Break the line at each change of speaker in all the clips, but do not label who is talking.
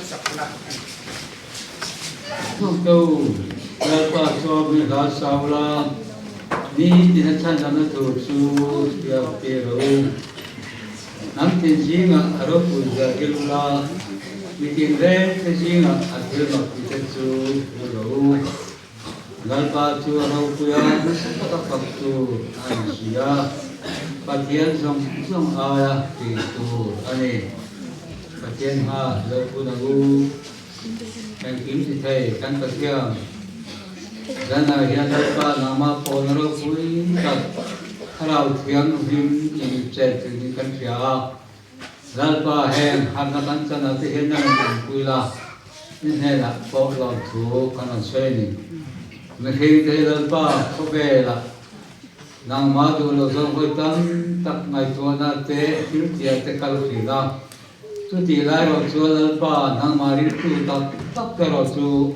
sakna
không đâu là qua cho mình là sao là đi thì nó chẳng làm nó thuộc su theo theo nắm tiền gì mà ở đó cũng giờ kêu là mình tiền đấy cái gì mà ở đây mà cũng sẽ su rồi ngal pa chu rau puya các phật tu anh sia Pathian song aya ti tu ani Pathian ha lo pu na gu kan kim si thai kan Pathian jana hian pa nama pon ro pui tak harau thiang him ni che ti kan pia lalpa hen han na kan chana ti hen na pui la ni he la po lo thu kan se ni mình khi thấy lần ba có về là nàng má tu lo xong với tâm tập ngày tuần na te thiếu tiền te kalu phi na tu ti lai rồi chua lần ba nàng má đi tu tập cái rồi chu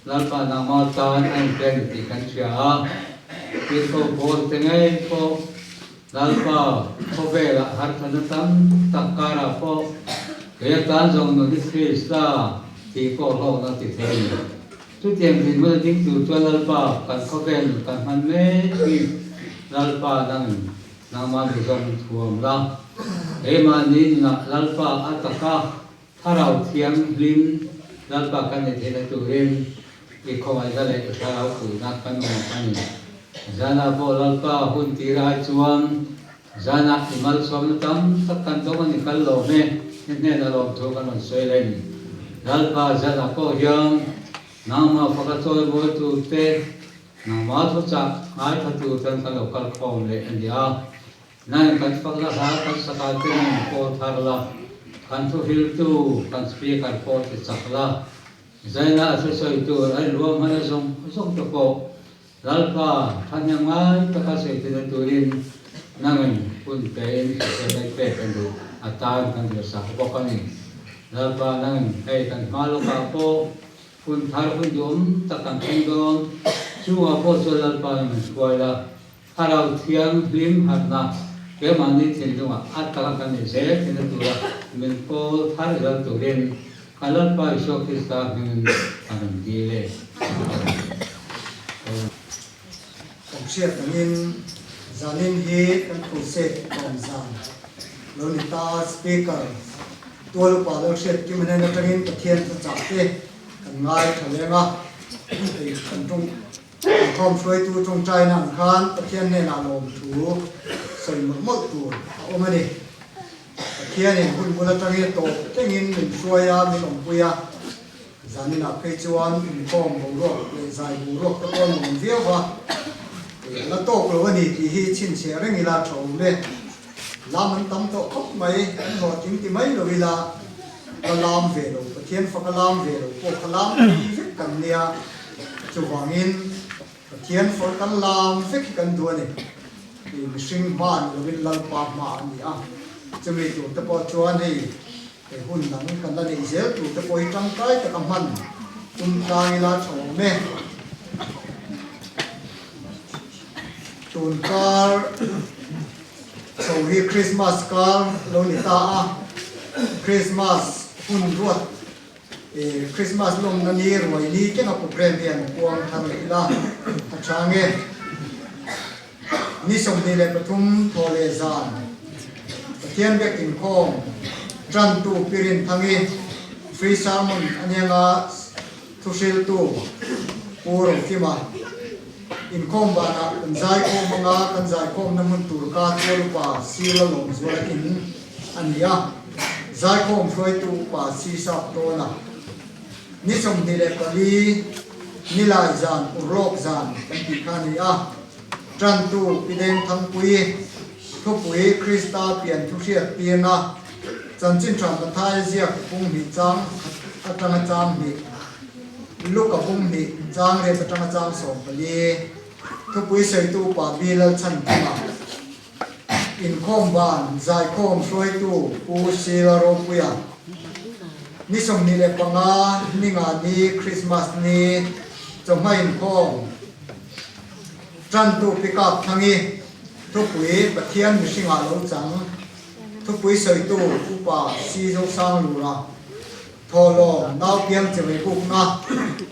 lần ba nàng má tan anh quen thì kan chia biết có bốn tiếng ấy có lần ba có về là har thân tâm tập cả là có cái tan giống nó đi phi sa thì có lo nó thì thế tu tiệm thì mới tính từ cho lalpa cần có ven cần hắn mê khi lalpa đang mang cái dòng thuồng ra để mà nhìn là lalpa ataka tharau thiam lim lalpa cần để thế là tu rim cái không ai ra lại tharau cử na cần mà cần jana bo lalpa hun tira chuan jana imal som tam tak kan to kan nikal lo me nên là lo thu kan soi lên lalpa jana ko hiam nama fakatoi boy tu te nama tu cha ai tha tu tan ka local khom le india nai kan fakla ha kan sakal te nai ko tharla kan tu hil tu kan speaker ko te chakla zaina asosoi tu ai luam hana song to ko lalpa thanyang mai taka se te tu rin nangai pun te in se dai pe kan du atan kan du sa ko kan ni lalpa nangai ai kan malo ka po kun thar kun dum takang kingdom chuwa po solal pa man skwala harau thiang lim hatna ke mani thin dunga ataka kan ne se tin tura min ko thar ga turin kalal pa so kista hin anam dile
tổng siết ngin zanin hi kan khu se tom zan lolita speaker tual pa lo siết ki mena na karin pathian cha te ngay thằng nga thì phần trung không suy tu trong trai nặng khan Pathian này là lồng thú sợi một tu ôm đi Pathian này hun bula trang cái tổ cái nghìn mình suy ra mình làm quê giờ nên là cái chuan mình không bông ruột để dài bông ruột cái con mình viết vào là tổ rồi vậy thì hi chín xe đấy người là trâu đấy làm mình tắm tổ khóc mấy anh họ chính thì mấy rồi là làm về rồi Pathian phải làm về rồi cô làm viết cần nia chú hoàng in Pathian phải làm viết cần đua này thì mình sinh ban rồi mình làm pa mà đi à cho mình tụi tập bao chuan này để hun nắng cần là để dễ tụi tập bao trăng cái tập cầm hành chúng ta là chỗ mẹ tụi ta chỗ hi Christmas car lâu nít ta Christmas hun ruột Christmas long na ni rồi ni cái nào cũng premium quang thằng là thằng nghe ni sông đi lên Pathum thole zan Pathian bek inkhawm tran tu pirin thangi free salmon anianga thusil tu puro kima inkhawm bana kanjai ko manga kanjai ko namun tur ka tolpa sila long zwala in ania zai khom froi tu pa si sap to na ni som ni le pali ni lai zan urok zan kan ti khani a tran tu pideng thang pui thu pui krista pian thu sia piana chan chin tram ta thai zia pung hi chang atanga cham hi luka pung hi chang re atanga cham som pali thu pui sei tu pa bilal chan ma inkhawm ban zai khawm froi tu pu sila ro puya ni som ni le panga ni nga ni Christmas ni choma inkhawm tran tu pick up thangi thu pui Pathian mi singa lo chang thu pui sei tu upa si zo sang lu ra tholo nau piang chwe buk na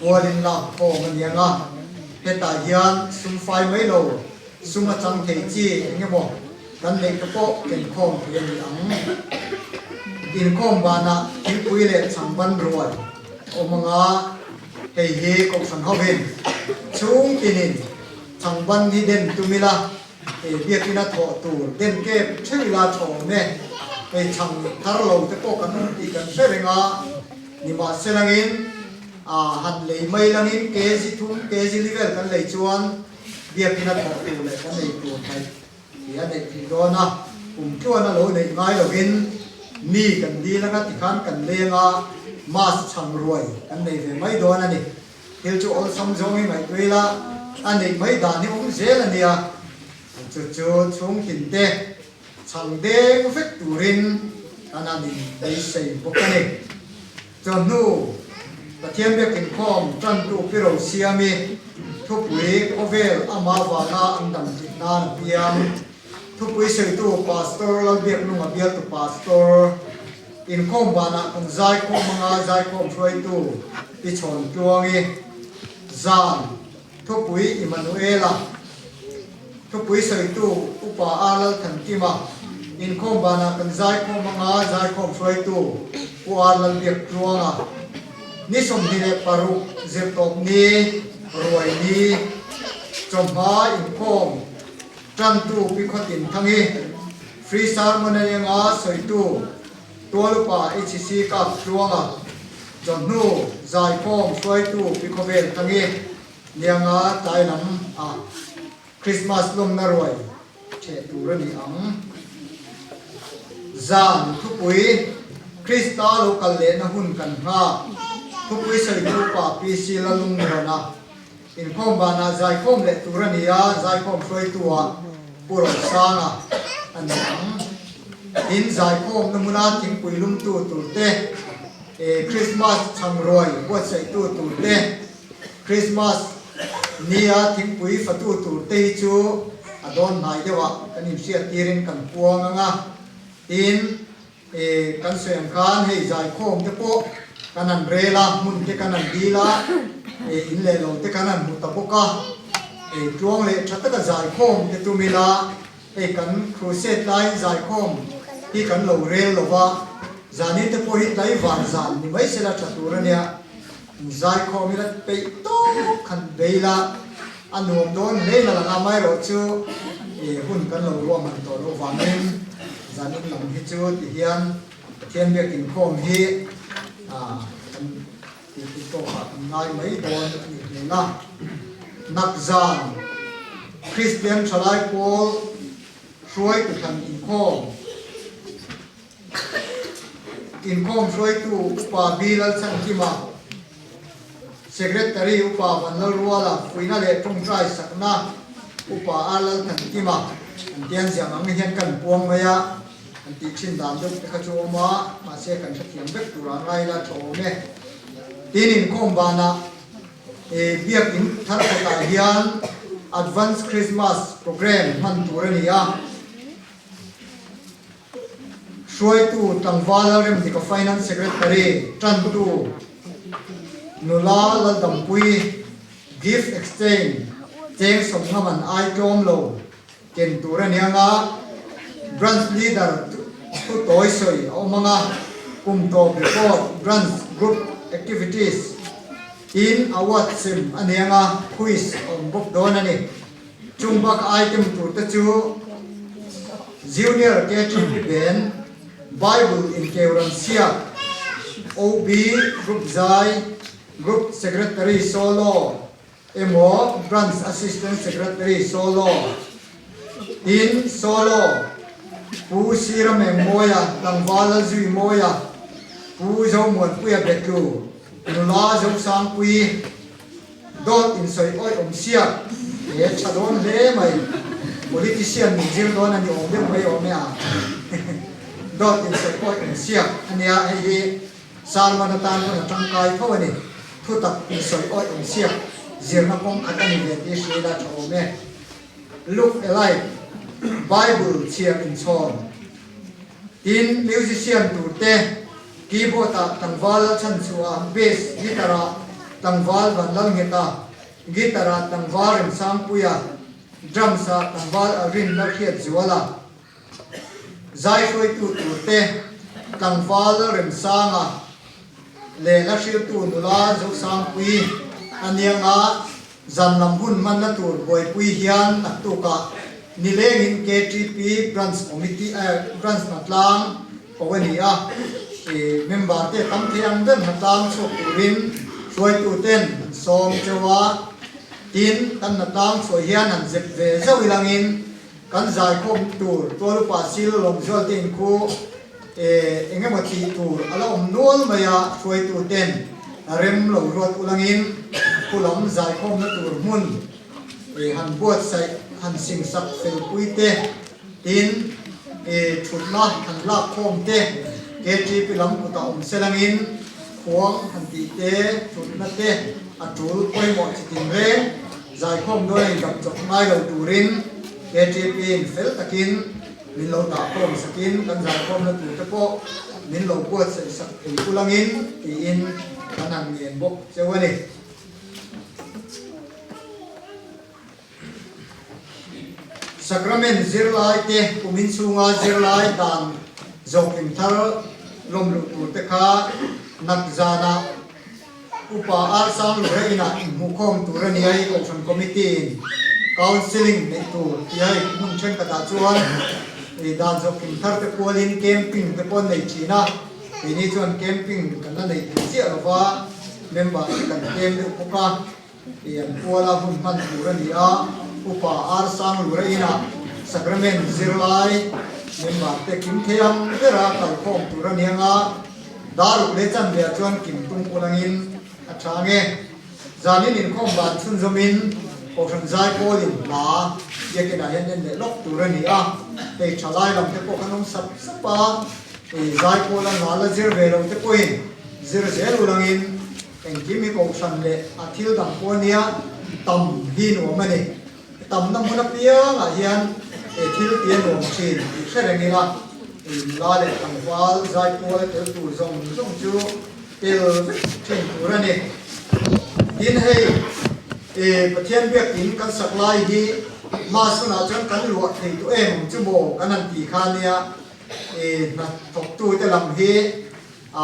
walin la ko man yanga heta hian sum fai mai lo suma chang thei chi engemo kan nei ka po ken khom yen ang inkhawm bana thingpui le changban ruai omanga hei hi ko san hovin chung tinin changban hi den tumila e biakina tho tu den ke thila thome e chang thar lo te ko kan ti kan serenga nima selangin a han lei mai langin kg thum kg level kan lei chuan biakina tho tu le kan lei tu thai ya de ti dona chuan lo nei ngai lovin mi kan di langa ti khan kan lenga mas chang ruai kan nei ve mai dona ni hil chu ol sam zongi mai tuila ani mai da ni zel ania chu chung hin te chang de vek turin anani dei sei bokani chonu Pathianni inkhawm tran tu piro siami thupui ovel ama wanga andam tikna piam thupui sei tu pastor lal biak nunga bial tu pastor inkhawm bana kan zai khom manga zai khom froi tu pi chon tuangi zan thupui Emmanuela thupui sei tu upa alal than kima inkhawm bana kan zai khom manga zai khom froi tu u alal biak tuanga ni som hile paru zeptop ni roi ni chomha inkhawm tran tu pi khotin thangi free sermon anga soi tu tolupa HCC ka tuanga chonu zai khom soi tu pi khovel thangi nianga tailam a Christmas lom na roi che tu rani ang zan thupui Krista lokal le na hun kan ha thupui soi tu pa pi sila lung rana inkhawm bana zai khom le turania zai khom soi tua puro sanga anang in zai khom namuna thingpui lum tu te Christmas chang roi what sai tu te Christmas nia thingpui fatu te chu adon nai dewa kanim sia tirin kan puanga in kan soyang khan hei zai khom te po kanan rela mun te kanan dila in le lo te kanan mutaboka tuang le thataka zai khom te tumila kan crusade lai zai khom hi kan lo rel lova zani te po hi lai van zan ni mai sela chaturania zai khom ila pe to khan beila anom don leila langa mai ro chu hun kan lo ro man to lo wanin zani lam hi chu ti hian Pathianni inkhawm hi ti to ha ngai mai don ni na nakzan Christian chalai Paul shroi tu than inkhawm shroi tu upa bilal chan kima secretary upa vanal ruala fuina le tung trai sakna upa alal than kima antian siang ang hian kan puang maya anti chin dam dok ka choma ma se kan thiam bek turang lai la thome tin inkhawm bana biak in thar ta hian advanced Christmas program man turania shroi tu tangwala rem dika finance secretary tran tu nula la dampui gift exchange cheng som ngaman ai tom lo ken turania nga branch leader tu toy soi omanga kum to report branch group activities in awat sim anianga quiz on book donani chumbak item tu ta chu junior catering event Bible in Keuran Sia OB group Zai group secretary solo emo branch assistant secretary solo in solo pu siram moya tangwala zui moya pu zo mon puya beku nula zo sang pui dot in soi oi sia chadon le mai politician ni jil don ani ome mai ome a dot in soi oi sia ania ai salman tan ko tangkai thawani thutak in soi oi sia zirna kong atani ve ti sheda thome look alike Bible cheer in song in musician tu te keyboard tangwal chan chua bass guitar tangwal vanlal ngeta guitar tangwal rim sampuya drums tangwal rin la khiat zuala zai shoi tu te tangwal rim sanga le la shil tu nula zo sampui anianga zanlam hun man na tur boi pui hian na tu ka nileng in KTP branch committee branch natlang pawani member te tam thiang den natlang so turin soi tu ten som chewa tin kan natlang so hian an zep ve zo ilangin kan zai khom tur tolu pa sil lom zol tin khu engemati tur ala nol maya soi tu ten rem lo rot ulangin kulom zai khom na tur mun han buat sai han sing sak fel puite tin thutna han la khom te KTP lam kuta selangin khuang han ti te thutna te atul poi mo chitin re zai khom doi gam chok ngai lo turin KTP fel takin min lo ta khom sakin kan zai khom na tu te po min lo buat sai sak ulangin ti in kanan yen bok chewani Sacrament zirlai te kumin sunga zirlai dan zokim thar lom lu tu te kha nakzana upa ar sang lu reina mukhom turani ai option committee counseling ne tu ti ai mun chen ka ta chuan dan zokim thar te polin camping te pon nei china ini chuan camping kan nei chi arwa member kan kem de upa ian pola hun man turani a upa ar sang lu reina sacrament zirlai member te kim thiam vera kal khom turanianga daru le chan le chuan kim tung ulangin athange zanin in khom ban chun zomin option zai polin la yekina hen le lok turani a te chalai lam te ko kanom sap sapa e zai polan la la zir ve lam te poin zir zel ulangin eng kimi ko san le athil dam ponia tam hin o mani tam nam huna pia nga hian thil tian rom chin khereng ila la le tangwal zai pol tel tu zong zong chu tel chen turani din hei pathian biak in kan saklai hi ma suna chan kan luat thei tu em chu mo kanan ti khania na tok tu te lam hi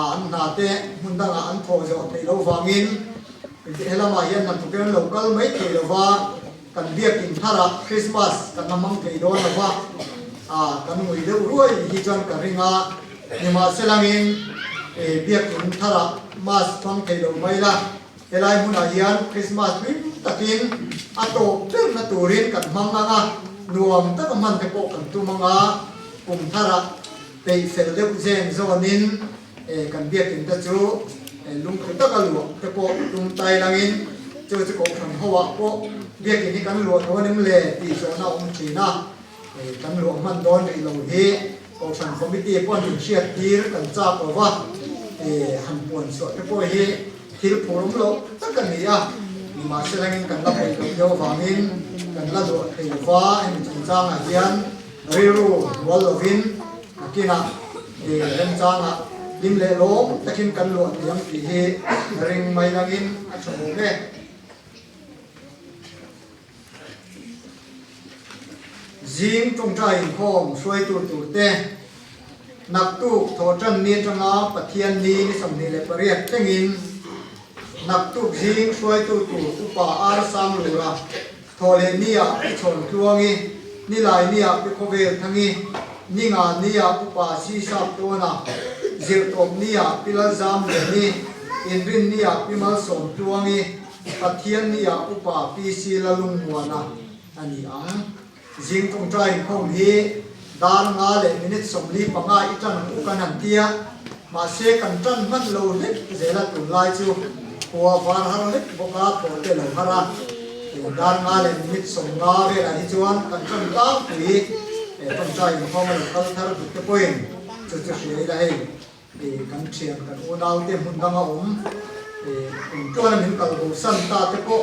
an na te hunda nga an tho zo thei lo wangin helama hian na tu ken local mai thei lo wa kan biak in thara Christmas kan namang thei do na wa kan ngui de ruai hi chan ka ringa nima selangin biak in thara mas thong thei lo mai la helai huna hian Christmas rim takin ato tlem na turin kan manga nuam ta man te po kan tu manga thara pe fel de zen zonin kan biak in ta chu lung ta ka lu te po lung tai langin chu ko kan hawa po biak in kan lu no nim le ti so na china kan lu man don ri lo hi option committee pon tin shiat tir kan cha ko wa han pon so te po hi thil phurum lo takan ni a ni ma selangin kan la poi ko yo wangin kan la do thei wa en chang a hian riru wal lovin akina ren chang a lim le lo takin kan lo yang ti hi ring mai langin a chomo me jing trong trai khom suai tu te nak tu tho chan ni changa Pathianni ni sam ni le pariat tengin nak tu jing suai tu upa ar sang lura thole nia chon tuangi ni lai nia pe khovel thangi ni nga nia upa si sap to na zir top nia pila zam le ni inrin nia pimal som tuangi Pathianni upa pi si la lung wana ani ang jing tong trai khom hi dar nga le minute som li panga itan ku kan han tia ma se kan tan man lo le zela tu lai chu kwa van har le boka to te lo hara dar nga le minute som nga ve la hi chuan kan tan ta pui tong trai khom le kal thar du te poin chu chu she la hei kan thiam kan unau te mun danga chuan min kal bo san ta te ko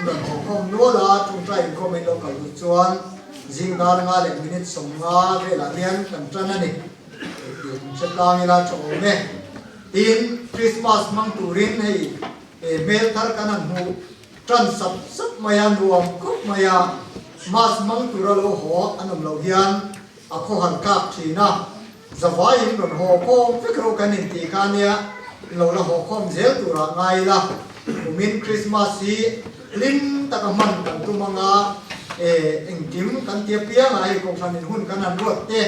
ran khom no la tong trai khom lo kal du chuan jing dar nga le minute som nga ve la hian kan tan ani chetlang ila chome in Christmas mang turin hei mel thar kanan hu tran sap maya nuam kop maya mas mang turalo ho anum lo hian a kohhran kak thina zawai in ron ho khom fikro kanin ti kania lo la ho khom zel tura ngai la umin Christmas hi lim takaman kan tumanga engkim kan tia pia ngai ko thanin hun kanan ruat te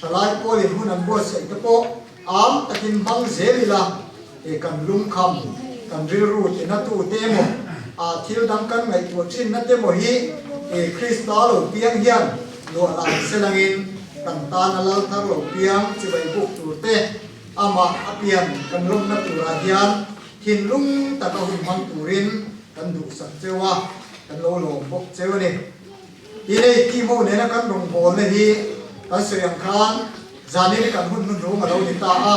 thalai polin hun an bo se te po am takin mang zelila kan lum kham kan ril ru te na tu te mo a thil dang kan ngai tu thin na te mo hi Kristalo piang hian lo la selangin kan ta na lal thar lo piang chi bai buk tu te ama apian kan lum na tu ra hian hin lung ta ka hun mang turin kan du sak chewa kan lo lo bok chewa ni hi nei ti mo ne na kan rong bol ne hi kan soyang khan zani kan hun nun ro ma lo ni ta a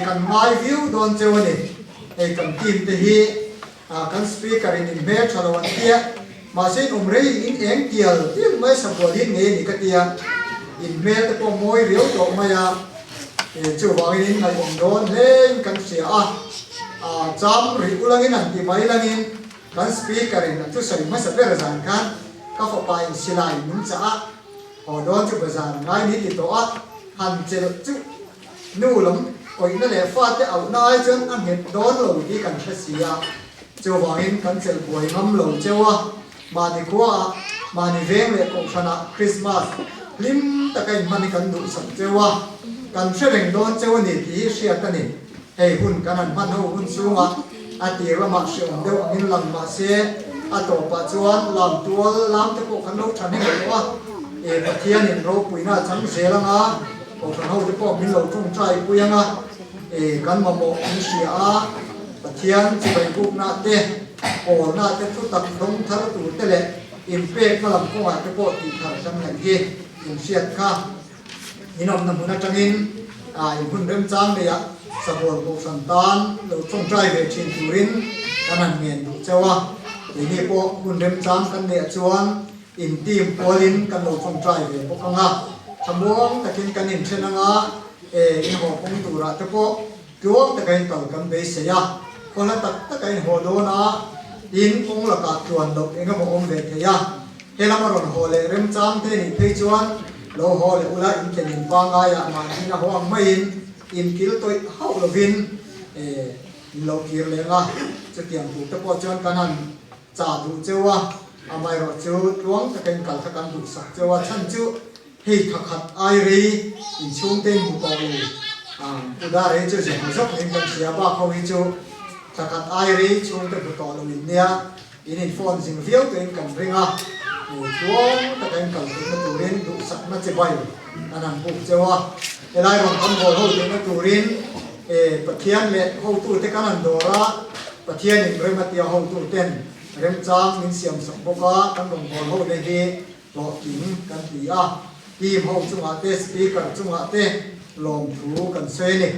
kan mai view don chewa ni kan tim te hi kan speaker in me thalo an tia ma sin umrei in eng tial til mai S.Sabual hin nge ni ka tia in me te po moi riu to maya chu wang in ngai om don len kan sia a cham ri ulangin an ti mai langin kan speaker in tu sai ma sa ber zan kan ka fa pa in silai nun cha ho don chu bazan ngai ni ti to a han chel chu nu lam koi na le fa te au nai chen an het don lo ti kan sia chu wang in kan chel boi ngam lo chewa mani kwa mani veng le ko thana Christmas lim takai mani kan du sak chewa kan shereng don chewa ni ti sia ta ni hei hun kanan man ho hun sunga ati rama siom deu min lam ma se ato pa chuan lam tual lam te ko kan lo thani lo Pathianni ro puina chang zelanga ko kan ho te ko min lo tung trai puyanga kan mamo an sia Pathian chi bai buk na te o na te thu tak dong thar tu te le impact malam ko a te po ti thar sam na hi in siat kha inom na huna tangin in hun rem chang le ya S.Sabual ko santan lo chung trai ve chin turin kanan ngen du chewa ni po hun rem chang kan le chuan in team polin kan lo chung trai ve po kanga thamong takin kanin thenanga in ho pong tura te po tuam takai kal kan be se ya kola tak takai ho do na in kong la ka tuan lo enga mo om ve the ya helama ron ho le rem chang te ni phei chuan lo ho le ula in kenin pa nga ya ma ni na ho ang mai in kil toi hau lo vin lo kir le nga chu tiang tu te po chuan kanan cha du chewa amai ro chu tuang takai kal ka kan du sak chewa chan chu hei thakhat ai ri in chung te mu to ni uda re chu je zok ning kan sia ba kho hi chu takat ai ri chung te to lo in nia in phone jing viau te kan ringa tuang takai kal te turin du sak na che bai anan buk chewa elai ron kan bol ho te na turin Pathian le ho tu te kanan dora Pathian in rematia ho tu ten rem chang min siam sak boka kan rong bol ho le hi to king kan ti a team ho chunga te speaker chunga te lom thu kan se ni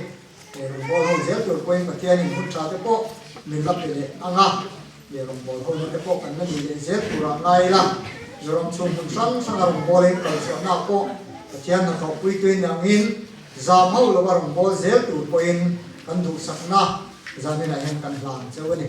rong bol ho zel tur koin Pathian in hun cha te po min lap le anga le rong bol ho te po kan na ni le zel tura ngai la zorom chung hun sang sang rong bol in kal sa na po Pathian na khau pui tuin angin zam ho lo rong bol zel tur koin kan du sak na zanin a hen kan hlan chewani